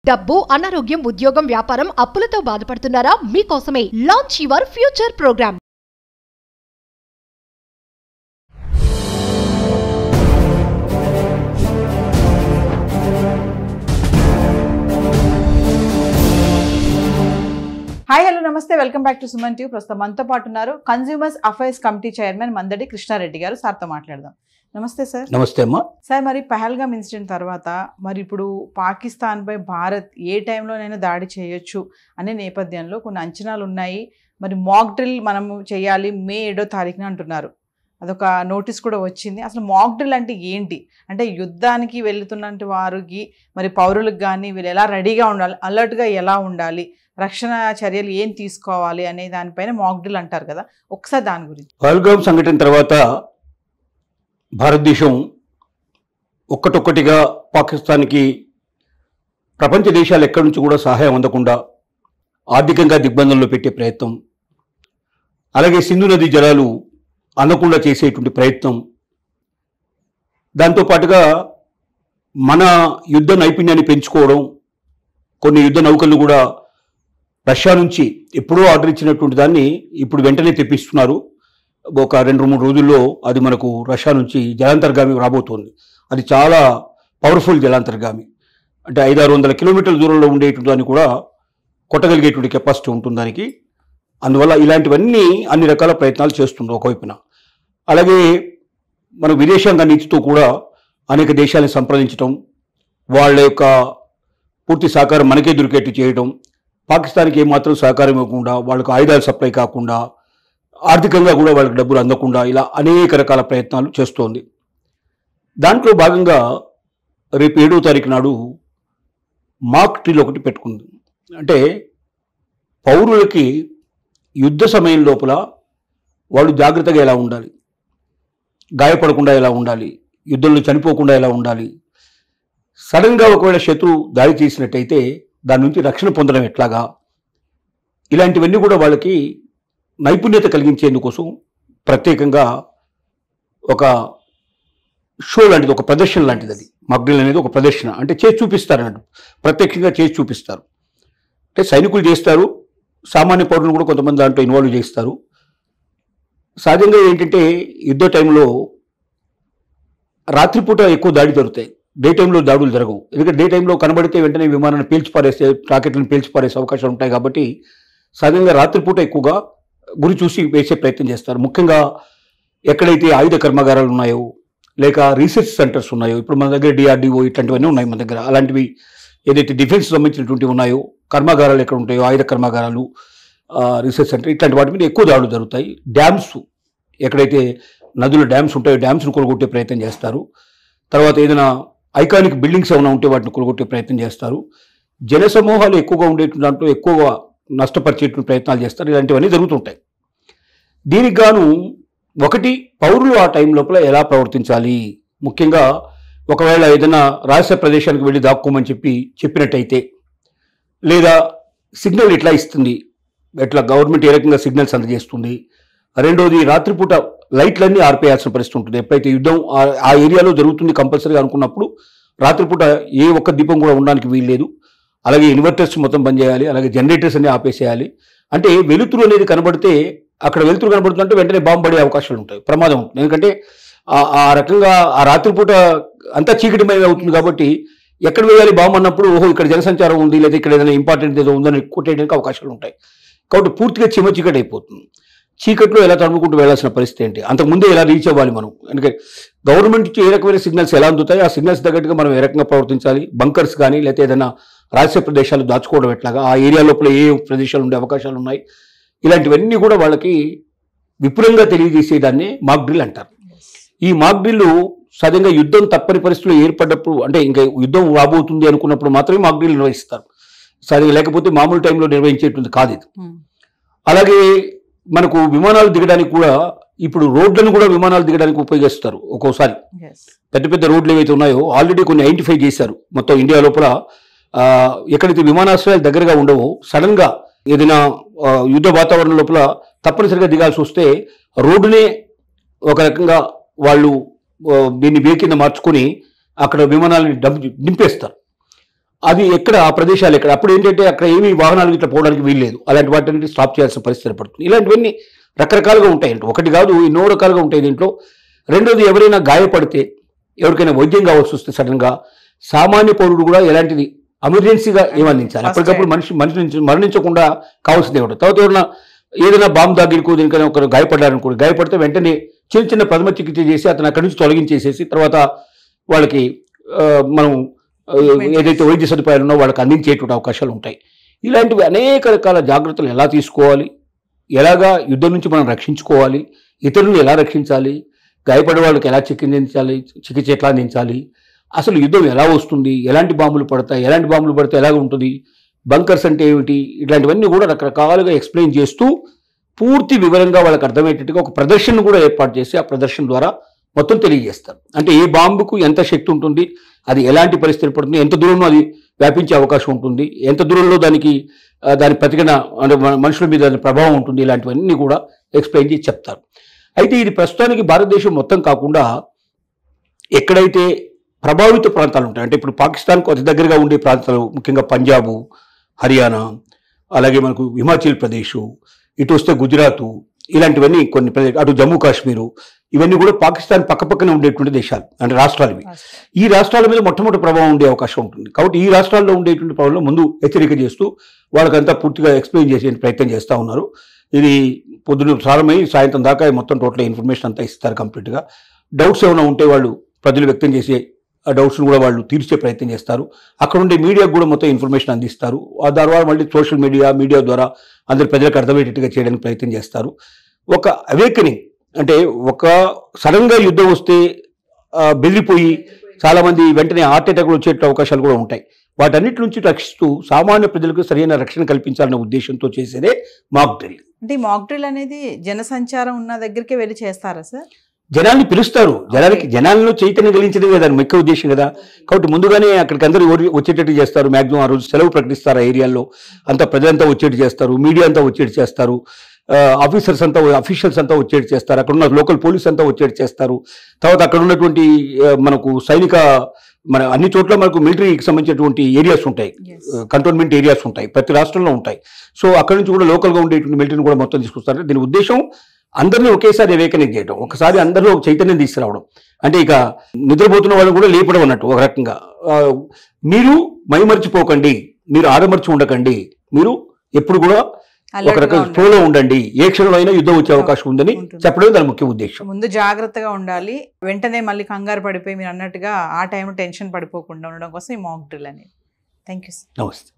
డబ్బు, అనారోగ్యం, ఉద్యోగం, వ్యాపారం, అప్పులతో బాధపడుతున్నారా? మీకోసమే launch your future program. Hi hello నమస్తే, welcome back to Suman TV. ప్రస్తుతం మనతో పాటు ఉన్నారు consumers affairs committee chairman Mandadi Krishna Reddy గారు. సార్తో మాట్లాడదాం. నమస్తే సార్. నమస్తే అమ్మా. సార్, మరి పహల్గామ్ ఇన్సిడెంట్ తర్వాత మరి ఇప్పుడు పాకిస్తాన్పై భారత్ ఏ టైంలోనైనా దాడి చేయొచ్చు అనే నేపథ్యంలో కొన్ని అంచనాలు ఉన్నాయి. మరి మాక్ డ్రిల్ మనము చేయాలి మే 7వ తారీఖున అంటున్నారు. అదొక నోటీస్ కూడా వచ్చింది. అసలు మాక్ డ్రిల్ అంటే ఏంటి? అంటే యుద్ధానికి వెళుతున్న వారికి మరి పౌరులకు కానీ వీళ్ళు ఎలా రెడీగా ఉండాలి, అలర్ట్గా ఎలా ఉండాలి, రక్షణ చర్యలు ఏం తీసుకోవాలి అనే దానిపైన మాక్ డ్రిల్ అంటారు కదా, ఒకసారి దాని గురించి. పహల్గామ్ సంఘటన తర్వాత భారతదేశం ఒక్కటొక్కటిగా పాకిస్తాన్కి ప్రపంచ దేశాలు ఎక్కడి నుంచి కూడా సహాయం అందకుండా ఆర్థికంగా దిగ్బంధంలో పెట్టే ప్రయత్నం, అలాగే సింధు నది జలాలు అందకుండా చేసేటువంటి ప్రయత్నం, దాంతోపాటుగా మన యుద్ధ నైపుణ్యాన్ని పెంచుకోవడం, కొన్ని యుద్ధ నౌకలను కూడా రష్యా నుంచి ఎప్పుడో ఆర్డర్ ఇచ్చినటువంటి దాన్ని ఇప్పుడు వెంటనే తెప్పిస్తున్నారు. ఒక 2-3 రోజుల్లో అది మనకు రష్యా నుంచి జలాంతర్గామి రాబోతోంది. అది చాలా పవర్ఫుల్ జలాంతర్గామి. అంటే 500-600 కిలోమీటర్ల దూరంలో ఉండేటువంటి దాన్ని కూడా కొట్టగలిగేటువంటి కెపాసిటీ ఉంటుంది దానికి. అందువల్ల ఇలాంటివన్నీ అన్ని రకాల ప్రయత్నాలు చేస్తుంది ఒకవైపున. అలాగే మన విదేశాంగ నీతితో కూడా అనేక దేశాలను సంప్రదించడం, వాళ్ళ యొక్క పూర్తి సహకారం మనకే దొరికేట్టు చేయడం, పాకిస్తాన్కి ఏమాత్రం సహకారం ఇవ్వకుండా, వాళ్ళకు ఆయుధాలు సప్లై కాకుండా, ఆర్థికంగా కూడా వాళ్ళకి డబ్బులు అందకుండా, ఇలా అనేక రకాల ప్రయత్నాలు చేస్తోంది. దాంట్లో భాగంగా రేపు 7వ తారీఖు నాడు మాక్ డ్రిల్ ఒకటి పెట్టుకుంది. అంటే పౌరులకి యుద్ధ సమయం లోపల వాళ్ళు జాగ్రత్తగా ఎలా ఉండాలి, గాయపడకుండా ఎలా ఉండాలి, యుద్ధంలో చనిపోకుండా ఎలా ఉండాలి, సడన్గా ఒకవేళ శత్రువు దాడి చేసినట్టయితే దాని నుంచి రక్షణ పొందడం ఎట్లాగా, ఇలాంటివన్నీ కూడా వాళ్ళకి నైపుణ్యత కలిగించేందుకోసం ప్రత్యేకంగా ఒక షో లాంటిది, ఒక ప్రదర్శన లాంటిది. అది మాక్ డ్రిల్ అనేది ఒక ప్రదర్శన. అంటే చేసి చూపిస్తారు అన్నట్టు, ప్రత్యక్షంగా చేసి చూపిస్తారు. అంటే సైనికులు చేస్తారు, సామాన్య పౌరులు కూడా కొంతమంది దాంట్లో ఇన్వాల్వ్ చేస్తారు. సహజంగా ఏంటంటే యుద్ధ టైంలో రాత్రిపూట ఎక్కువ దాడి జరుగుతాయి, డే టైంలో దాడులు జరగవు. ఎందుకంటే డే టైంలో కనబడితే వెంటనే విమానాన్ని పేల్చిపారేసే, రాకెట్లను పేల్చిపారేసే అవకాశాలు ఉంటాయి. కాబట్టి సహజంగా రాత్రిపూట ఎక్కువగా గురి చూసి వేసే ప్రయత్నం చేస్తారు. ముఖ్యంగా ఎక్కడైతే ఆయుధ కర్మాగారాలు ఉన్నాయో, లేక రీసెర్చ్ సెంటర్స్ ఉన్నాయో, ఇప్పుడు మన దగ్గర DRDO ఇట్లాంటివన్నీ ఉన్నాయి మన దగ్గర. అలాంటివి ఏదైతే డిఫెన్స్ సంబంధించినటువంటి ఉన్నాయో కర్మాగారాలు ఎక్కడ ఉంటాయో, ఆయుధ కర్మాగారాలు, రీసెర్చ్ సెంటర్, ఇట్లాంటి వాటి మీద ఎక్కువ దాడులు జరుగుతాయి. డ్యామ్స్, ఎక్కడైతే నదుల డ్యామ్స్ ఉంటాయో డ్యామ్స్ను కొలగొట్టే ప్రయత్నం చేస్తారు. తర్వాత ఏదైనా ఐకానిక్ బిల్డింగ్స్ ఏమైనా ఉంటే వాటిని కొలగొట్టే ప్రయత్నం చేస్తారు. జనసమూహాలు ఎక్కువగా ఉండేటువంటి దాంట్లో ఎక్కువగా నష్టపరిచేటువంటి ప్రయత్నాలు చేస్తారు. ఇలాంటివన్నీ జరుగుతుంటాయి. దీనికి గాను ఒకటి, పౌరులు ఆ టైం లోపల ఎలా ప్రవర్తించాలి, ముఖ్యంగా ఒకవేళ ఏదైనా రహస్య ప్రదేశానికి వెళ్ళి దాక్కోమని చెప్పినట్టయితే, లేదా సిగ్నల్ ఎట్లా ఇస్తుంది, ఎట్లా గవర్నమెంట్ ఏ రకంగా సిగ్నల్స్ అందజేస్తుంది. రెండోది, రాత్రిపూట లైట్లన్నీ ఆర్పేయాల్సిన పరిస్థితి ఉంటుంది. ఎప్పుడైతే యుద్ధం ఆ ఏరియాలో జరుగుతుంది కంపల్సరీగా అనుకున్నప్పుడు రాత్రిపూట ఏ ఒక్క దీపం కూడా ఉండడానికి వీల్లేదు. అలాగే ఇన్వర్టర్స్ మొత్తం బంద్ చేయాలి, అలాగే జనరేటర్స్ అన్ని ఆపేసేయాలి. అంటే వెలుతురు అనేది కనబడితే, అక్కడ వెలుతురు కనబడుతుంటే వెంటనే బాంబు పడే అవకాశాలు ఉంటాయి, ప్రమాదం ఉంటుంది. ఎందుకంటే ఆ రకంగా ఆ రాత్రిపూట అంతా చీకటిమయం అవుతుంది. కాబట్టి ఎక్కడ వేయాలి బాంబు అన్నప్పుడు, ఓహో ఇక్కడ జనసంచారం ఉంది, లేదా ఇక్కడ ఏదైనా ఇంపార్టెంట్ ఏదో ఉందని కొట్టేయడానికి అవకాశాలు ఉంటాయి. కాబట్టి పూర్తిగా చీకటి అయిపోతుంది. చీకట్లో ఎలా తడుముకుంటూ వెళ్లాల్సిన పరిస్థితి ఏంటి, అంతకుముందే ఎలా రీచ్ అవ్వాలి మనం, ఎందుకంటే గవర్నమెంట్ నుంచి ఏ రకమైన సిగ్నల్స్ ఎలా అందుతాయి, ఆ సిగ్నల్స్ తగ్గట్టుగా మనం ఏ రకంగా ప్రవర్తించాలి, బంకర్స్ కానీ లేకపోతే ఏదైనా రహస్య ప్రదేశాలు దాచుకోవడం ఎట్లాగా, ఆ ఏరియా లోపల ఏ ప్రదేశాలు ఉండే అవకాశాలు ఉన్నాయి, ఇలాంటివన్నీ కూడా వాళ్ళకి విపులంగా తెలియజేసేదాన్ని మాక్ డ్రిల్ అంటారు. ఈ మాక్ డ్రిల్ సహజంగా యుద్ధం తప్పని పరిస్థితులు ఏర్పడ్డప్పుడు, అంటే ఇంకా యుద్ధం రాబోతుంది అనుకున్నప్పుడు మాత్రమే మాక్ డ్రిల్ నిర్వహిస్తారు. సరిగా లేకపోతే మామూలు టైంలో నిర్వహించేటువంటి కాదు ఇది. అలాగే మనకు విమానాలు దిగడానికి కూడా ఇప్పుడు రోడ్లను కూడా విమానాలు దిగడానికి ఉపయోగిస్తారు. ఒక్కోసారి పెద్ద పెద్ద రోడ్లు ఏవైతే ఉన్నాయో ఆల్రెడీ కొన్ని ఐడెంటిఫై చేశారు మొత్తం ఇండియా లోపల. ఎక్కడైతే విమానాశ్రయాలు దగ్గరగా ఉండవో, సడన్గా ఏదైనా యుద్ధ వాతావరణం లోపల తప్పనిసరిగా దిగాల్సి వస్తే రోడ్డునే ఒక రకంగా వాళ్ళు దీన్ని వే కింద మార్చుకొని అక్కడ విమానాలని దింపేస్తారు. అది ఎక్కడ ఆ ప్రదేశాలు ఎక్కడ అప్పుడు ఏంటంటే అక్కడ ఏమీ వాహనాలు ఇట్లా పోవడానికి వీల్లేదు, అలాంటి వాటిని స్టాప్ చేయాల్సిన పరిస్థితి ఏర్పడుతుంది. ఇలాంటివన్నీ రకరకాలుగా ఉంటాయి, ఒకటి కాదు ఎన్నో రకాలుగా ఉంటాయి దీంట్లో. రెండోది, ఎవరైనా గాయపడితే ఎవరికైనా వైద్యం కావాల్సి వస్తే సడన్గా సామాన్య పౌరుడు కూడా ఎలాంటిది ఎమర్జెన్సీగా ఏమందించాలి, అప్పటికప్పుడు మనిషి నుంచి మరణించకుండా కావాల్సింది ఏమిటో. తర్వాత ఎవరైనా ఏదైనా బాంబు దాగిరికో దీనికైనా ఒకరు గాయపడ్డారనుకోండి, గాయపడితే వెంటనే చిన్న చిన్న ప్రథమ చికిత్స చేసి అతను అక్కడి నుంచి తొలగించేసేసి తర్వాత వాళ్ళకి మనం ఏదైతే వైద్య సదుపాయాలు ఉన్నో వాళ్ళకి అందించేటువంటి అవకాశాలు ఉంటాయి. ఇలాంటివి అనేక రకాల జాగ్రత్తలు ఎలా తీసుకోవాలి, ఎలాగా యుద్ధం నుంచి మనం రక్షించుకోవాలి, ఇతరులను ఎలా రక్షించాలి, గాయపడే వాళ్ళకి ఎలా చికిత్స ఎట్లా అందించాలి, అసలు యుద్ధం ఎలా వస్తుంది, ఎలాంటి బాంబులు పడతాయి, ఎలాంటి బాంబులు పడితే ఎలాగ ఉంటుంది, బంకర్స్ అంటే ఏమిటి, ఇట్లాంటివన్నీ కూడా రకరకాలుగా ఎక్స్ప్లెయిన్ చేస్తూ పూర్తి వివరంగా వాళ్ళకి అర్థమయ్యేటట్టుగా ఒక ప్రదర్శన కూడా ఏర్పాటు చేసి ఆ ప్రదర్శన ద్వారా మొత్తం తెలియజేస్తారు. అంటే ఏ బాంబుకు ఎంత శక్తి ఉంటుంది, అది ఎలాంటి పరిస్థితి పడుతుంది, ఎంత దూరంలో అది వ్యాపించే అవకాశం ఉంటుంది, ఎంత దూరంలో దాని ప్రతిఘటన అంటే మనుషుల మీద ప్రభావం ఉంటుంది, ఇలాంటివన్నీ కూడా ఎక్స్ప్లెయిన్ చేసి చెప్తారు. అయితే ఇది ప్రస్తుతానికి భారతదేశం మొత్తం కాకుండా ఎక్కడైతే ప్రభావిత ప్రాంతాలు ఉంటాయి, అంటే ఇప్పుడు పాకిస్తాన్కు అతి దగ్గరగా ఉండే ప్రాంతాలు ముఖ్యంగా పంజాబు, హర్యానా, అలాగే మనకు హిమాచల్ ప్రదేశ్, ఇటు వస్తే గుజరాత్, ఇలాంటివన్నీ కొన్ని ప్రదేశాలు, అటు జమ్మూ కాశ్మీరు, ఇవన్నీ కూడా పాకిస్తాన్ పక్కపక్కనే ఉండేటువంటి దేశాలు అంటే రాష్ట్రాలు ఇవి. ఈ రాష్ట్రాల మీద మొట్టమొదటి ప్రభావం ఉండే అవకాశం ఉంటుంది. కాబట్టి ఈ రాష్ట్రాల్లో ఉండేటువంటి ప్రభావంలో ముందు హెచ్చరిక చేస్తూ వాళ్ళకంతా పూర్తిగా ఎక్స్ప్లెయిన్ చేసే ప్రయత్నం చేస్తూ ఉన్నారు. ఇది పొద్దున ప్రారంభమై సాయంత్రం దాకా మొత్తం టోటల్ ఇన్ఫర్మేషన్ అంతా ఇస్తారు కంప్లీట్గా. డౌట్స్ ఏమైనా ఉంటే వాళ్ళు ప్రజలు వ్యక్తం చేసే ఆ డౌట్స్ను కూడా వాళ్ళు తీర్చే ప్రయత్నం చేస్తారు. అక్కడ ఉండే మీడియాకు కూడా మొత్తం ఇన్ఫర్మేషన్ అందిస్తారు. ఆ ద్వారా మళ్ళీ సోషల్ మీడియా ద్వారా అందరి ప్రజలకు అర్థమయ్యేటట్టుగా చేయడానికి ప్రయత్నం చేస్తారు. ఒక అవేకనింగ్ అంటే ఒక సడన్గా యుద్ధం వస్తే బెదిరిపోయి చాలామంది వెంటనే హార్ట్ అటాక్ వచ్చే అవకాశాలు కూడా ఉంటాయి. వాటన్నిటి నుంచి రక్షిస్తూ సామాన్య ప్రజలకు సరైన రక్షణ కల్పించాలనే ఉద్దేశంతో చేసేదే మాక్ డ్రిల్. అంటే ఈ మాక్ డ్రిల్ అనేది జనసంచారం ఉన్న దగ్గరికే వెళ్ళి చేస్తారా సార్? జనాల్ని పిలుస్తారు, జనాలను చైతన్యం కలిగించడమే దాని ముఖ్య ఉద్దేశం కదా. కాబట్టి ముందుగానే అక్కడికి అందరూ వచ్చేటట్టు చేస్తారు. మాక్సిమం ఆ రోజు సెలవు ప్రకటిస్తారు, ఆ ఏరియాలో అంతా ప్రజలంతా వచ్చేట్టు చేస్తారు, మీడియా అంతా వచ్చేట్టు చేస్తారు, అఫీషియల్స్ అంతా వచ్చేట్టు చేస్తారు, అక్కడ ఉన్న లోకల్ పోలీస్ అంతా వచ్చేట్టు చేస్తారు. తర్వాత అక్కడ ఉన్నటువంటి మనకు మన అన్ని చోట్ల మనకు మిలిటరీకి సంబంధించినటువంటి ఏరియాస్ ఉంటాయి, కంటోన్మెంట్ ఏరియాస్ ఉంటాయి, ప్రతి రాష్ట్రంలో ఉంటాయి. సో అక్కడ నుంచి కూడా లోకల్గా ఉండేటువంటి మిలిటరీని కూడా మొత్తం తీసుకొస్తారు. దీని ఉద్దేశం అందరినీ ఒకేసారి అవేకనింగ్ చేయడం, ఒకసారి అందరిలో ఒక చైతన్యం తీసుకురావడం. అంటే ఇక నిద్రపోతున్న వాళ్ళని కూడా లేపడం అన్నట్టు ఒక రకంగా. మీరు మైమర్చిపోకండి, మీరు ఆడమర్చి ఉండకండి, మీరు ఎప్పుడు కూడా ఒక రకం ఫ్లోలో ఉండండి, ఏ క్షణంలో అయినా యుద్ధం వచ్చే అవకాశం ఉందని చెప్పడం దాని ముఖ్య ఉద్దేశం. ముందు జాగ్రత్తగా ఉండాలి, వెంటనే మళ్ళీ కంగారు పడిపోయి మీరు అన్నట్టుగా ఆ టైంలో టెన్షన్ పడిపోకుండా ఉండడం కోసం ఈ మాక్ డ్రిల్ అనేది. Thank you sir. నమస్తే.